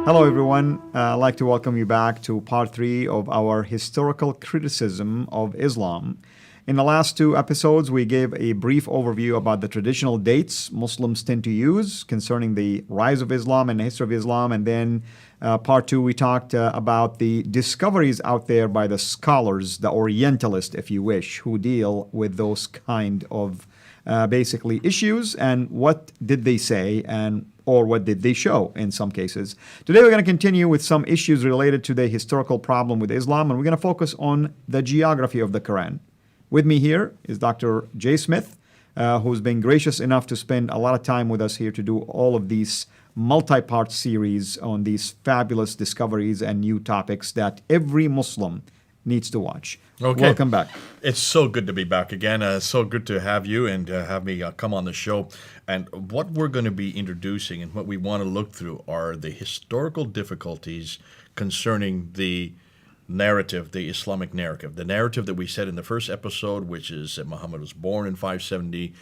Hello, everyone. I'd like to welcome you back to part 3 of our historical criticism of Islam. In the last 2 episodes, we gave a brief overview about the traditional dates Muslims tend to use concerning the rise of Islam and the history of Islam. And then part 2, we talked about the discoveries out there by the scholars, the Orientalists, if you wish, who deal with those kind of basically issues, and what did they say or what did they show in some cases. Today we're going to continue with some issues related to the historical problem with Islam, and we're going to focus on the geography of the Quran. With me here is Dr. Jay Smith, who's been gracious enough to spend a lot of time with us here to do all of these multi-part series on these fabulous discoveries and new topics that every Muslim needs to watch. Okay. Welcome back. It's so good to be back again. So good to have you and have me come on the show. And what we're going to be introducing and what we want to look through are the historical difficulties concerning the narrative, the Islamic narrative. The narrative that we said in the first episode, which is that Muhammad was born in 570,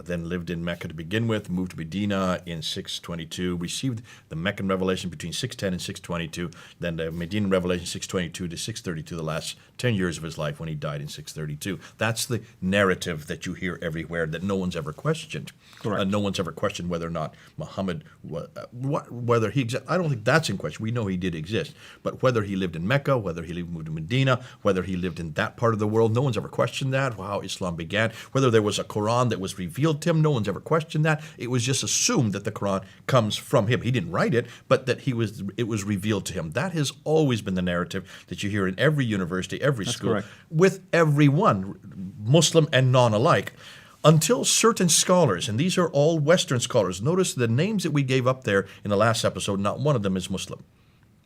then lived in Mecca to begin with, moved to Medina in 622, received the Meccan revelation between 610 and 622, then the Medinan revelation 622 to 632, the last 10 years of his life when he died in 632. That's the narrative that you hear everywhere that no one's ever questioned. Correct. No one's ever questioned whether or not Muhammad, whether he existed. I don't think that's in question. We know he did exist. But whether he lived in Mecca, whether he moved to Medina, whether he lived in that part of the world, no one's ever questioned that, how Islam began. Whether there was a Quran that was revealed to him, no one's ever questioned that. It was just assumed that the Quran comes from him. He didn't write it, but that it was revealed to him. That has always been the narrative that you hear in every university, every That's school, correct. with everyone, Muslim and non-alike. Until certain scholars, and these are all Western scholars, notice the names that we gave up there in the last episode, not one of them is Muslim.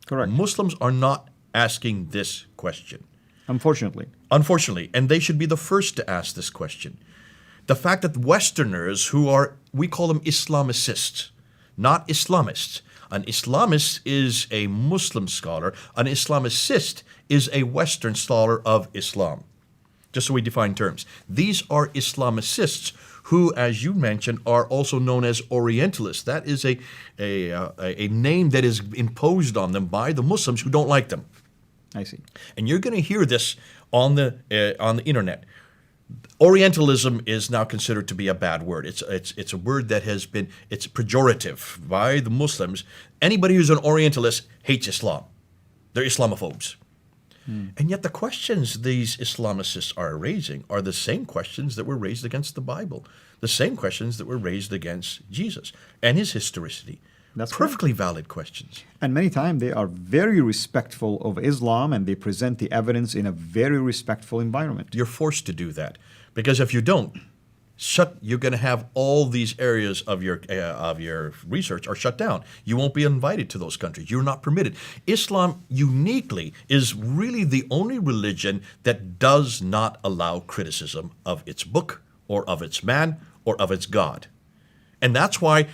Correct. Muslims are not asking this question. Unfortunately, and they should be the first to ask this question. The fact that Westerners we call them Islamicists, not Islamists. An Islamist is a Muslim scholar. An Islamicist is a Western scholar of Islam. Just so we define terms. These are Islamicists who, as you mentioned, are also known as Orientalists. That is a name that is imposed on them by the Muslims who don't like them. I see. And you're going to hear this on the internet. Orientalism is now considered to be a bad word. It's a word that it's pejorative by the Muslims. Anybody who's an Orientalist hates Islam. They're Islamophobes. And yet the questions these Islamicists are raising are the same questions that were raised against the Bible, the same questions that were raised against Jesus and his historicity. That's perfectly valid questions. And many times they are very respectful of Islam and they present the evidence in a very respectful environment. You're forced to do that because if you don't, you're going to have all these areas of your research are shut down. You won't be invited to those countries. You're not permitted. Islam uniquely is really the only religion that does not allow criticism of its book or of its man or of its God. And that's why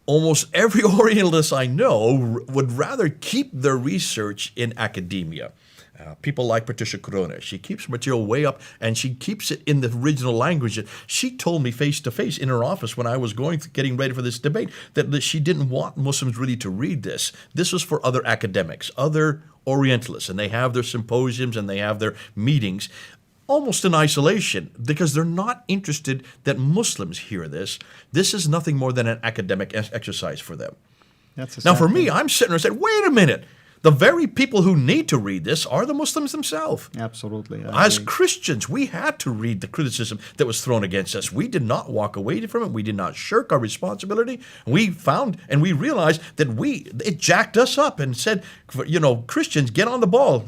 almost every Orientalist I know would rather keep their research in academia. People like Patricia Corona. She keeps material way up, and she keeps it in the original language. She told me face-to-face in her office when I was getting ready for this debate that she didn't want Muslims really to read this. This was for other academics, other Orientalists, and they have their symposiums and they have their meetings almost in isolation because they're not interested that Muslims hear this. This is nothing more than an academic exercise for them. Now, for me, I'm sitting there and saying, wait a minute. The very people who need to read this are the Muslims themselves. Absolutely. As Christians, we had to read the criticism that was thrown against us. We did not walk away from it. We did not shirk our responsibility. We found and we realized that it jacked us up and said, Christians, get on the ball.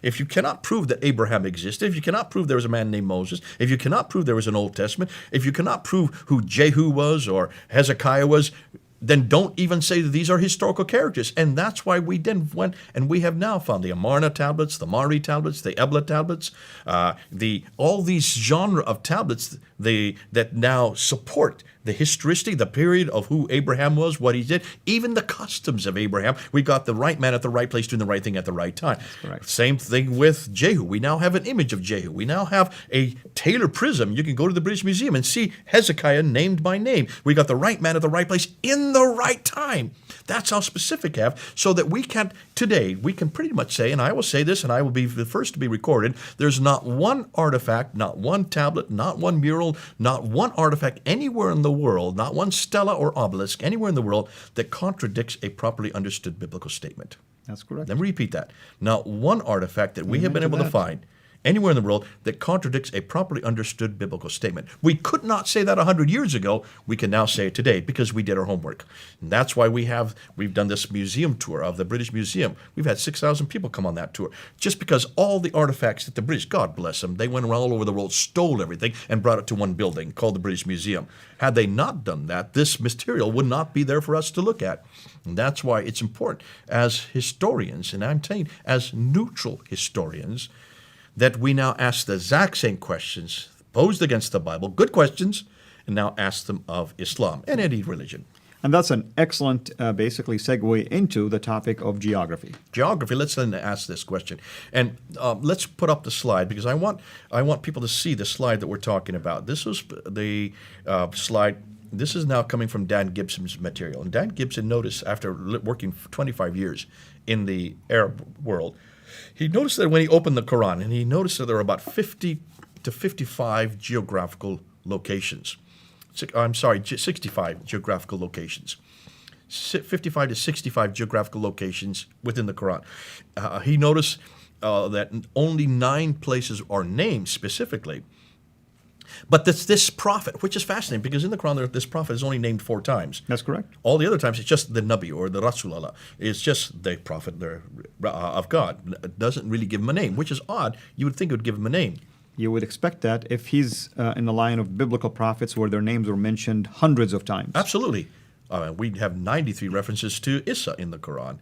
If you cannot prove that Abraham existed, if you cannot prove there was a man named Moses, if you cannot prove there was an Old Testament, if you cannot prove who Jehu was or Hezekiah was, then don't even say that these are historical characters. And that's why we then went, and we have now found the Amarna tablets, the Mari tablets, the Ebla tablets, all these genre of tablets that now support the historicity, the period of who Abraham was, what he did, even the customs of Abraham. We got the right man at the right place doing the right thing at the right time. Same thing with Jehu. We now have an image of Jehu. We now have a Taylor prism. You can go to the British Museum and see Hezekiah named by name. We got the right man at the right place in in the right time. That's how specific I have, so that we can pretty much say, and I will say this, and I will be the first to be recorded, there's not one artifact, not one tablet, not one mural, not one artifact anywhere in the world, not one stela or obelisk anywhere in the world that contradicts a properly understood biblical statement. That's correct. Let me repeat that. Not one artifact that we have been able to find anywhere in the world that contradicts a properly understood biblical statement. We could not say that 100 years ago. We can now say it today because we did our homework. And that's why we've done this museum tour of the British Museum. We've had 6,000 people come on that tour. Just because all the artifacts that the British, God bless them, they went around all over the world, stole everything, and brought it to one building called the British Museum. Had they not done that, this material would not be there for us to look at. And that's why it's important as historians, and I'm telling you, as neutral historians, that we now ask the exact same questions posed against the Bible, good questions, and now ask them of Islam and any religion. And that's an excellent, basically, segue into the topic of geography. Geography, let's then ask this question. And let's put up the slide, because I want people to see the slide that we're talking about. This was the slide. This is now coming from Dan Gibson's material. And Dan Gibson noticed, after working for 25 years in the Arab world, he noticed that when he opened the Quran, and he noticed that there were about 50 to 55 geographical locations. 65 geographical locations. 55 to 65 geographical locations within the Quran. He noticed that only 9 places are named specifically. But this prophet, which is fascinating, because in the Quran, this prophet is only named 4 times. That's correct. All the other times, it's just the Nabi or the Rasulullah. It's just the prophet of God. It doesn't really give him a name, which is odd. You would think it would give him a name. You would expect that if he's in the line of biblical prophets where their names were mentioned hundreds of times. Absolutely. We have 93 references to Isa in the Quran.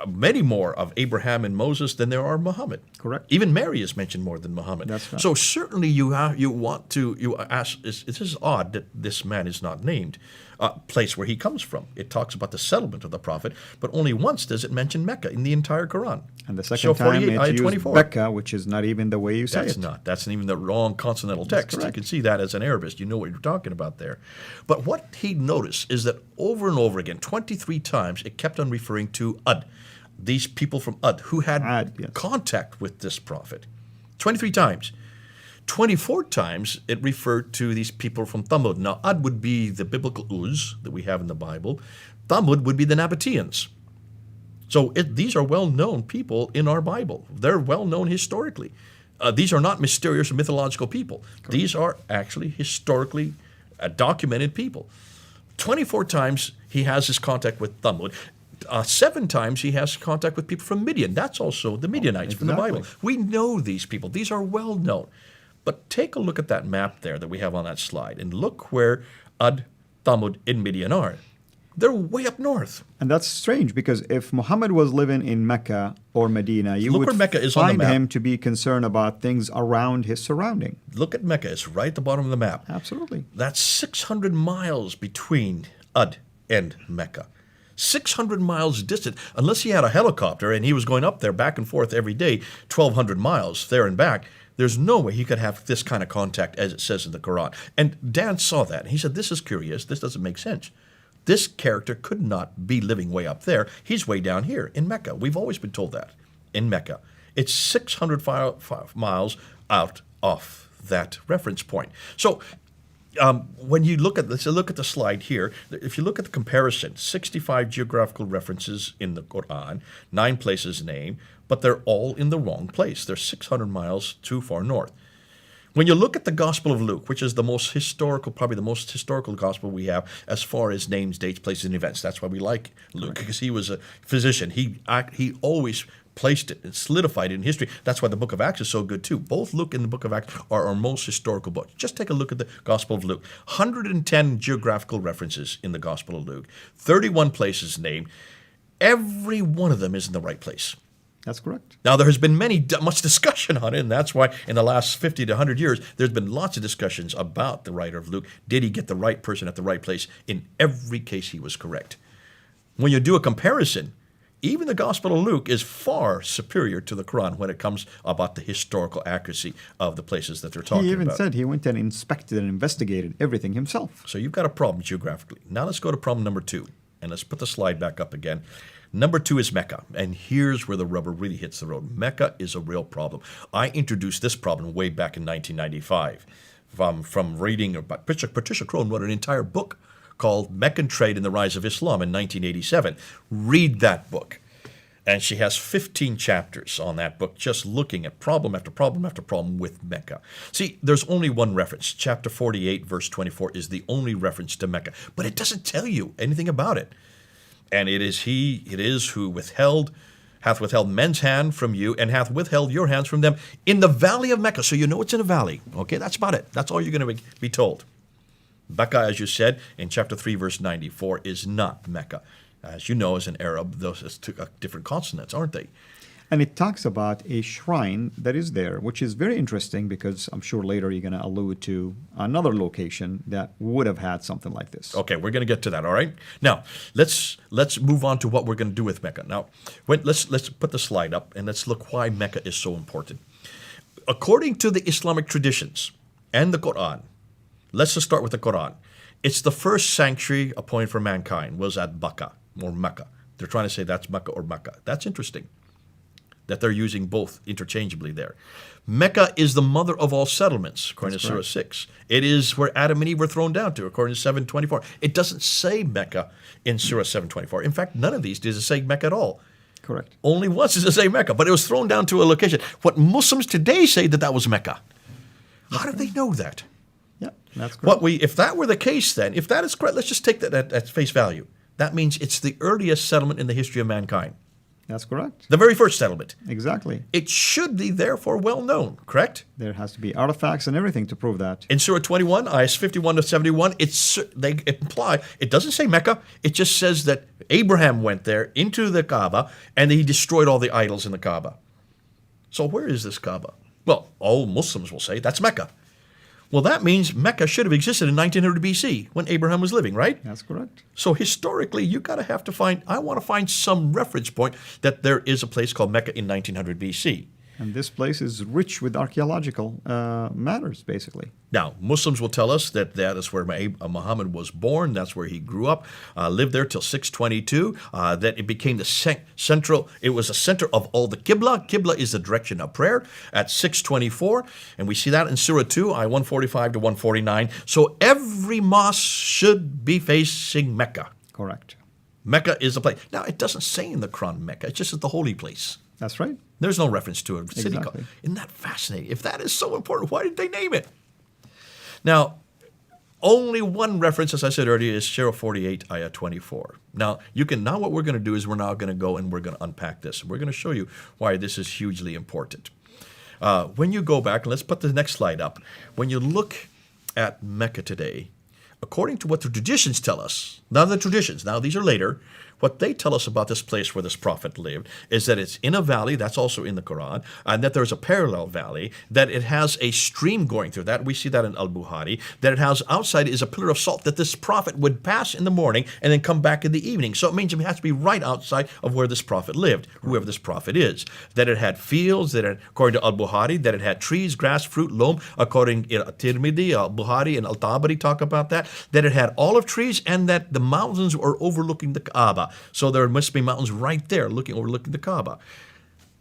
Many more of Abraham and Moses than there are Muhammad. Correct. Even Mary is mentioned more than Muhammad. That's right. So certainly you ask, this is odd that this man is not named, place where he comes from. It talks about the settlement of the prophet, but only once does it mention Mecca in the entire Quran. And the second time it's used 24. Mecca, which is not even the way you say That's it. not. That's even the wrong consonantal text. You correct. can see that as an Arabist. You know what you're talking about there. But what he noticed is that over and over again, 23 times, it kept on referring to Ad. These people from Ad who had contact with this prophet. 23 times. 24 times it referred to these people from Thamud. Now, Ad would be the biblical Uz that we have in the Bible. Thamud would be the Nabateans. So these are well-known people in our Bible. They're well-known historically. These are not mysterious or mythological people. Correct. These are actually historically documented people. 24 times he has his contact with Thamud. 7 times he has contact with people from Midian. That's also the Midianites from the Bible. We know these people. These are well known. But take a look at that map there that we have on that slide, and look where Ad, Thamud, and Midian are. They're way up north. And that's strange, because if Muhammad was living in Mecca or Medina, you Look would where Mecca is on the find map. him to be concerned about things around his surrounding. Look at Mecca. It's right at the bottom of the map. Absolutely. That's 600 miles between Ad and Mecca. 600 miles distant, unless he had a helicopter and he was going up there back and forth every day, 1,200 miles there and back. There's no way he could have this kind of contact as it says in the Quran. And Dan saw that. He said, this is curious. This doesn't make sense. This character could not be living way up there. He's way down here in Mecca. We've always been told that, in Mecca. It's 600 miles out of that reference point. So when you look at this, look at the slide here. If you look at the comparison, 65 geographical references in the Quran, 9 places named, but they're all in the wrong place. They're 600 miles too far north. When you look at the Gospel of Luke, which is the most historical, probably the most historical gospel we have as far as names, dates, places, and events. That's why we like Luke, because he was a physician. He always placed it and solidified it in history. That's why the book of Acts is so good too. Both Luke and the book of Acts are our most historical books. Just take a look at the Gospel of Luke. 110 geographical references in the Gospel of Luke. 31 places named. Every one of them is in the right place. That's correct. Now, there has been much discussion on it, and that's why in the last 50 to 100 years, there's been lots of discussions about the writer of Luke. Did he get the right person at the right place? In every case, he was correct. When you do a comparison, even the Gospel of Luke is far superior to the Quran when it comes about the historical accuracy of the places that they're talking about. He even said he went and inspected and investigated everything himself. So you've got a problem geographically. Now let's go to problem number 2. And let's put the slide back up again. Number 2 is Mecca. And here's where the rubber really hits the road. Mecca is a real problem. I introduced this problem way back in 1995 from reading about Patricia Crone wrote an entire book called Meccan Trade and the Rise of Islam in 1987. Read that book. And she has 15 chapters on that book just looking at problem after problem after problem with Mecca. See, there's only one reference. Chapter 48, verse 24 is the only reference to Mecca. But it doesn't tell you anything about it. And it is who hath withheld men's hand from you and hath withheld your hands from them in the valley of Mecca. So you know it's in a valley. Okay, that's about it. That's all you're going to be told. Mecca, as you said, in chapter 3, verse 94, is not Mecca. As you know, as an Arab, those are two different consonants, aren't they? And it talks about a shrine that is there, which is very interesting because I'm sure later you're going to allude to another location that would have had something like this. Okay, we're going to get to that, all right? Now, let's move on to what we're going to do with Mecca. Now, let's put the slide up and let's look why Mecca is so important. According to the Islamic traditions and the Quran, let's just start with the Quran. It's the first sanctuary appointed for mankind was at Mecca or Mecca. They're trying to say that's Mecca or Mecca. That's interesting that they're using both interchangeably there. Mecca is the mother of all settlements, according to Surah 6. It is where Adam and Eve were thrown down to, according to 7:24. It doesn't say Mecca in Surah 7:24. In fact, none of these does it say Mecca at all. Correct. Only once does it say Mecca, but it was thrown down to a location. What Muslims today say that was Mecca. How do they know that? Yeah, that's correct. If that were the case then, if that is correct, let's just take that at face value. That means it's the earliest settlement in the history of mankind. That's correct. The very first settlement. Exactly. It should be therefore well known, correct? There has to be artifacts and everything to prove that. In Surah 21, ayahs 51 to 71, they imply, it doesn't say Mecca, it just says that Abraham went there into the Kaaba and he destroyed all the idols in the Kaaba. So where is this Kaaba? Well, all Muslims will say that's Mecca. Well, that means Mecca should have existed in 1900 BC when Abraham was living, right? That's correct. So historically, I want to find some reference point that there is a place called Mecca in 1900 BC. And this place is rich with archaeological matters, basically. Now, Muslims will tell us that is where Muhammad was born. That's where he grew up, lived there till 622. That it became the central. It was a center of all the Qibla. Qibla is the direction of prayer at 624, and we see that in Surah 2, ayah 145 to 149. So every mosque should be facing Mecca. Correct. Mecca is the place. Now, it doesn't say in the Quran Mecca. It's just the holy place. That's right. There's no reference to a city. Exactly. Isn't that fascinating? If that is so important, why did they name it? Now, only one reference, as I said earlier, is Surah 48, ayah 24. Now, what we're going to do is we're now going to go and we're going to unpack this. We're going to show you why this is hugely important. When you go back, and let's put the next slide up. When you look at Mecca today, according to what the traditions tell us, now these are later, what they tell us about this place where this prophet lived is that it's in a valley, that's also in the Quran, and that there's a parallel valley, that it has a stream going through that. We see that in Al-Bukhari, that it has outside is a pillar of salt that this prophet would pass in the morning and then come back in the evening. So it means it has to be right outside of where this prophet lived, whoever this prophet is. That it had fields, that it, according to Al-Bukhari, that it had trees, grass, fruit, loam, according to Tirmidhi, Al-Bukhari, and Al-Tabari talk about that it had olive trees, and that the mountains were overlooking the Kaaba. So there must be mountains right there overlooking the Kaaba.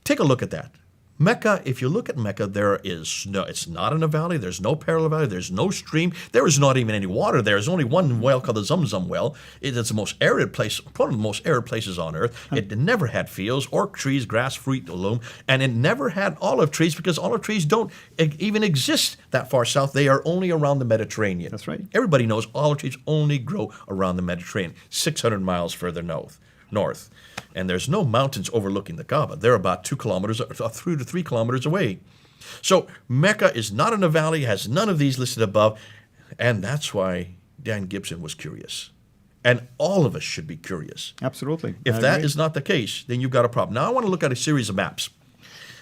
Take a look at that. Mecca, if you look at Mecca, it's not in a valley, there's no parallel valley, there's no stream, there is not even any water there. There's only one well called the Zamzam well. It's the most arid place, one of the most arid places on earth. It never had fields or trees, grass, fruit, loam, and it never had olive trees because olive trees don't even exist that far south. They are only around the Mediterranean. That's right. Everybody knows olive trees only grow around the Mediterranean, 600 miles further north. And there's no mountains overlooking the Kaaba. They're about 2 kilometers, 2 to 3 kilometers away. So Mecca is not in a valley, has none of these listed above, and that's why Dan Gibson was curious. And all of us should be curious. Absolutely. If that is not the case, then you've got a problem. Now I want to look at a series of maps.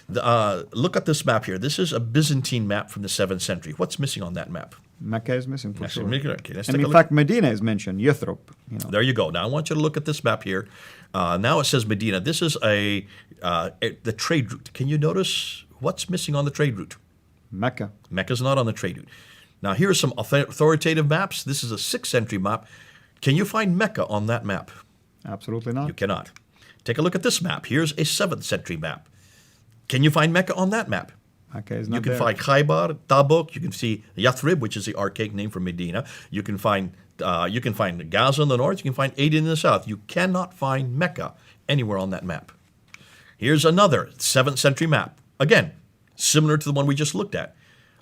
Look at this map here. This is a Byzantine map from the 7th century. What's missing on that map? Mecca is missing for sure. Okay, and in fact, Medina is mentioned, Yathrib. There you go. Now I want you to look at this map here. Now it says Medina. This is the trade route. Can you notice what's missing on the trade route? Mecca. Mecca's not on the trade route. Now here are some authoritative maps. This is a 6th century map. Can you find Mecca on that map? Absolutely not. You cannot. Take a look at this map. Here's a 7th century map. Can you find Mecca on that map? Okay, it's You not can there. find Khaybar, Tabuk. You can see Yathrib, which is the archaic name for Medina. You can find Gaza in the north. You can find Aden in the south. You cannot find Mecca anywhere on that map. Here's another 7th century map. Again, similar to the one we just looked at.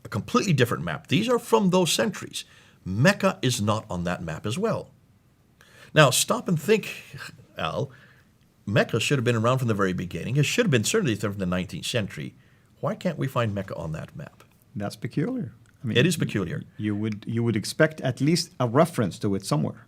A completely different map. These are from those centuries. Mecca is not on that map as well. Now, stop and think, Al. Mecca should have been around from the very beginning. It should have been certainly from the 19th century. Why can't we find Mecca on that map? That's peculiar. I mean, It is peculiar. You would expect at least a reference to it somewhere.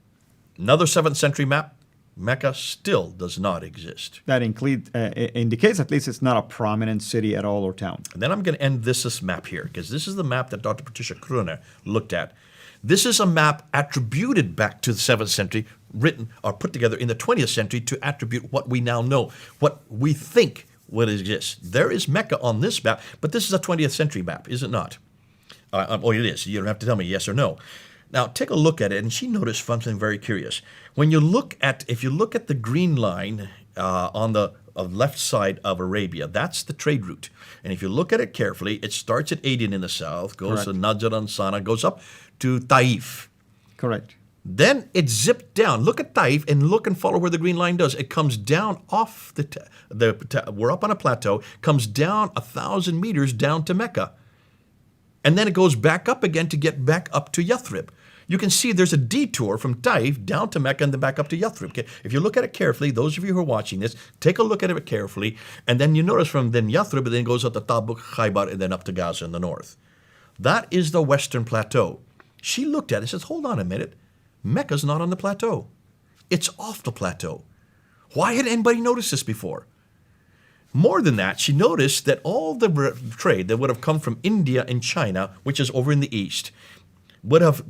Another 7th century map, Mecca still does not exist. That indicates at least it's not a prominent city at all or town. And then I'm going to end this map here, because this is the map that Dr. Patricia Kroner looked at. This is a map attributed back to the 7th century, written or put together in the 20th century to attribute what we now know, what we think would exist. There is Mecca on this map, but this is a 20th century map, is it not? Oh, it is. You don't have to tell me yes or no. Now, take a look at it, and she noticed something very curious. If you look at the green line on the left side of Arabia, that's the trade route. And if you look at it carefully, it starts at Aden in the south, goes to Najran, Sana, goes up to Taif. Correct. Then it zipped down. Look at Taif and look and follow where the green line does. It comes down off we're up on a plateau, comes down 1,000 meters down to Mecca. And then it goes back up again to get back up to Yathrib. You can see there's a detour from Taif down to Mecca and then back up to Yathrib. Okay? If you look at it carefully, those of you who are watching this, take a look at it carefully, and then you notice from then Yathrib, and then goes up to Tabuk, Khaybar, and then up to Gaza in the north. That is the western plateau. She looked at it and says, hold on a minute. Mecca's not on the plateau. It's off the plateau. Why had anybody noticed this before? More than that, she noticed that all the trade that would have come from India and China, which is over in the east,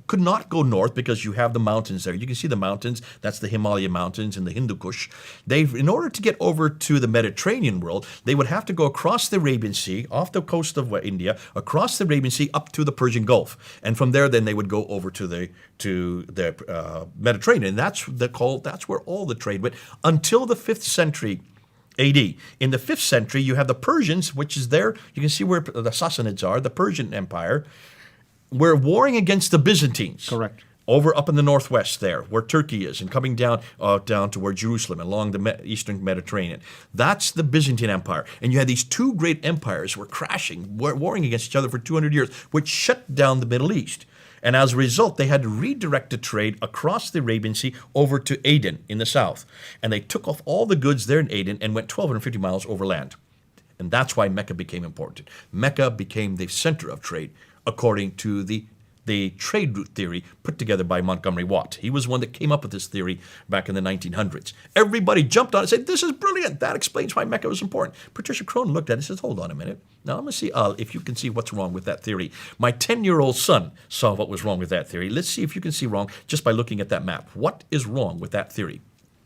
could not go north because you have the mountains there. You can see the mountains. That's the Himalaya mountains and the Hindu Kush. In order to get over to the Mediterranean world, they would have to go across the Arabian Sea, off the coast of India, across the Arabian Sea up to the Persian Gulf, and from there, then they would go over to the Mediterranean. That's where all the trade went until the 5th century. AD. In the 5th century, you have the Persians, which is there. You can see where the Sassanids are, the Persian Empire. We're warring against the Byzantines. Correct. Over up in the northwest there, where Turkey is, and coming down to where Jerusalem, along the eastern Mediterranean. That's the Byzantine Empire. And you had these two great empires were crashing, warring against each other for 200 years, which shut down the Middle East. And as a result, they had to redirect the trade across the Arabian Sea over to Aden in the south. And they took off all the goods there in Aden and went 1,250 miles overland. And that's why Mecca became important. Mecca became the center of trade, according to the trade route theory put together by Montgomery Watt. He was one that came up with this theory back in the 1900s. Everybody jumped on it and said, this is brilliant. That explains why Mecca was important. Patricia Kroner looked at it and says, hold on a minute. Now I'm going to see if you can see what's wrong with that theory. My 10-year-old son saw what was wrong with that theory. Let's see if you can see wrong just by looking at that map. What is wrong with that theory?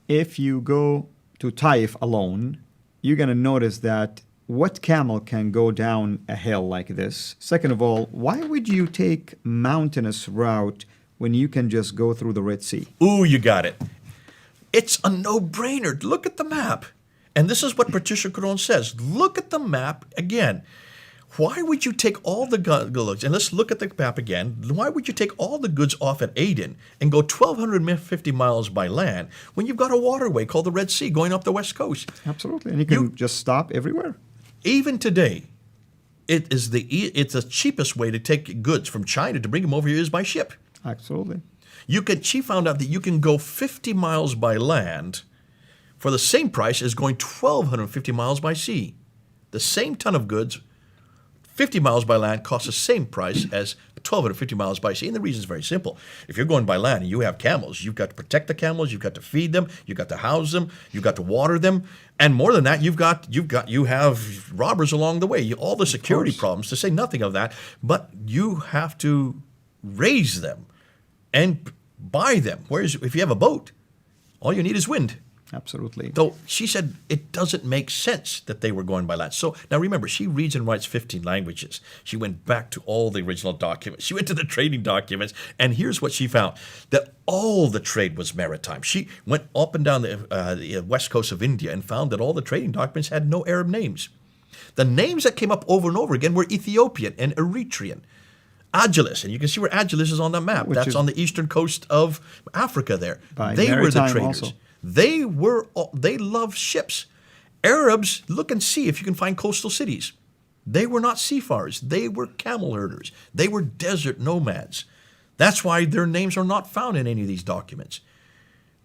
If you go to Taif alone, you're going to notice that what camel can go down a hill like this? Second of all, why would you take mountainous route when you can just go through the Red Sea? Ooh, you got it. It's a no-brainer. Look at the map. And this is what Patricia Kroner says. Look at the map again. Why would you take all the goods, and let's look at the map again, why would you take all the goods off at Aden and go 1,250 miles by land when you've got a waterway called the Red Sea going up the west coast? Absolutely. And you can just stop everywhere. Even today, it's the cheapest way to take goods from China to bring them over here is by ship. Absolutely. She found out that you can go 50 miles by land for the same price as going 1,250 miles by sea. The same ton of goods, 50 miles by land, costs the same price as 1,250 miles by sea. And the reason is very simple. If you're going by land and you have camels, you've got to protect the camels, you've got to feed them, you've got to house them, you've got to water them. And more than that, you have robbers along the way, all the security problems, to say nothing of that. But you have to raise them and buy them. Whereas if you have a boat, all you need is wind. Absolutely. Though she said it doesn't make sense that they were going by land. So now remember, she reads and writes 15 languages. She went back to all the original documents. She went to the trading documents, and here's what she found: that all the trade was maritime. She went up and down the west coast of India and found that all the trading documents had no Arab names. The names that came up over and over again were Ethiopian and Eritrean. Agilis, and you can see where Agilis is on the map. Which That's is on the eastern coast of Africa there. By They were the maritime traders. also. They loved ships. Arabs, look and see if you can find coastal cities. They were not seafarers. They were camel herders. They were desert nomads. That's why their names are not found in any of these documents.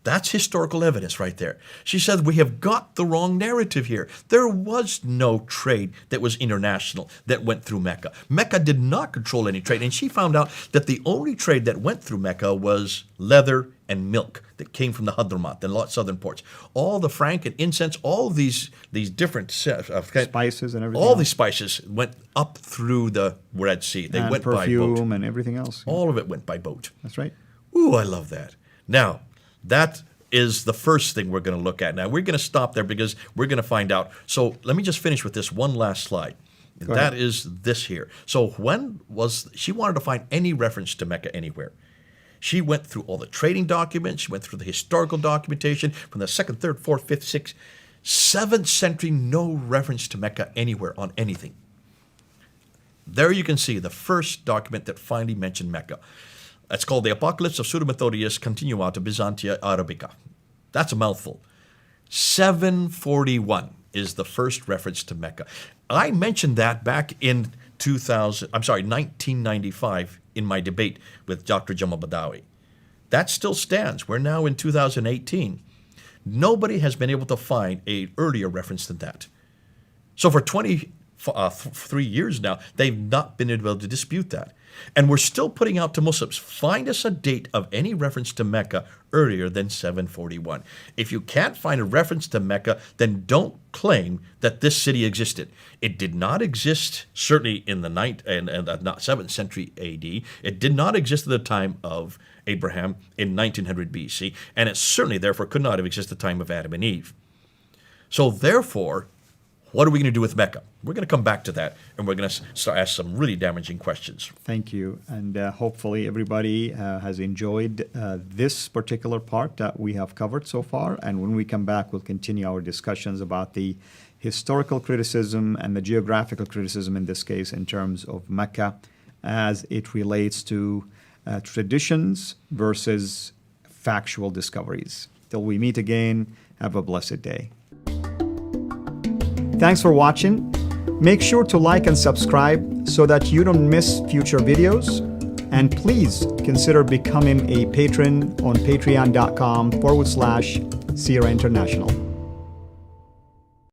That's historical evidence right there. She said, we have got the wrong narrative here. There was no trade that was international that went through Mecca. Mecca did not control any trade. And she found out that the only trade that went through Mecca was leather and milk that came from the Hadramaut, the southern ports. All the frank and incense, all these different Spices and everything all else. these spices went up through the Red Sea. They And went by boat. perfume and everything else. All of it went by boat. That's right. Ooh, I love that. Now, that is the first thing we're going to look at. Now, we're going to stop there because we're going to find out. So let me just finish with this one last slide. Go That ahead. is this here. So she wanted to find any reference to Mecca anywhere. She went through all the trading documents. She went through the historical documentation from the 2nd, 3rd, 4th, 5th, 6th, 7th century, no reference to Mecca anywhere on anything. There you can see the first document that finally mentioned Mecca. That's called the Apocalypse of Pseudo-Methodius Continuata Byzantia Arabica. That's a mouthful. 741 is the first reference to Mecca. I mentioned that back in 1995 in my debate with Dr. Jamal Badawi. That still stands. We're now in 2018. Nobody has been able to find an earlier reference than that. So for 23 years now, they've not been able to dispute that. And we're still putting out to Muslims, find us a date of any reference to Mecca earlier than 741. If you can't find a reference to Mecca, then don't claim that this city existed. It did not exist, certainly in the 7th century AD. It did not exist at the time of Abraham in 1900 BC, and it certainly, therefore, could not have existed at the time of Adam and Eve. So, therefore, what are we going to do with Mecca? We're going to come back to that, and we're going to start ask some really damaging questions. Thank you. And hopefully everybody has enjoyed this particular part that we have covered so far. And when we come back, we'll continue our discussions about the historical criticism and the geographical criticism, in this case, in terms of Mecca, as it relates to traditions versus factual discoveries. Till we meet again, have a blessed day. Thanks for watching. Make sure to like and subscribe so that you don't miss future videos. And please consider becoming a patron on patreon.com/Sierra International.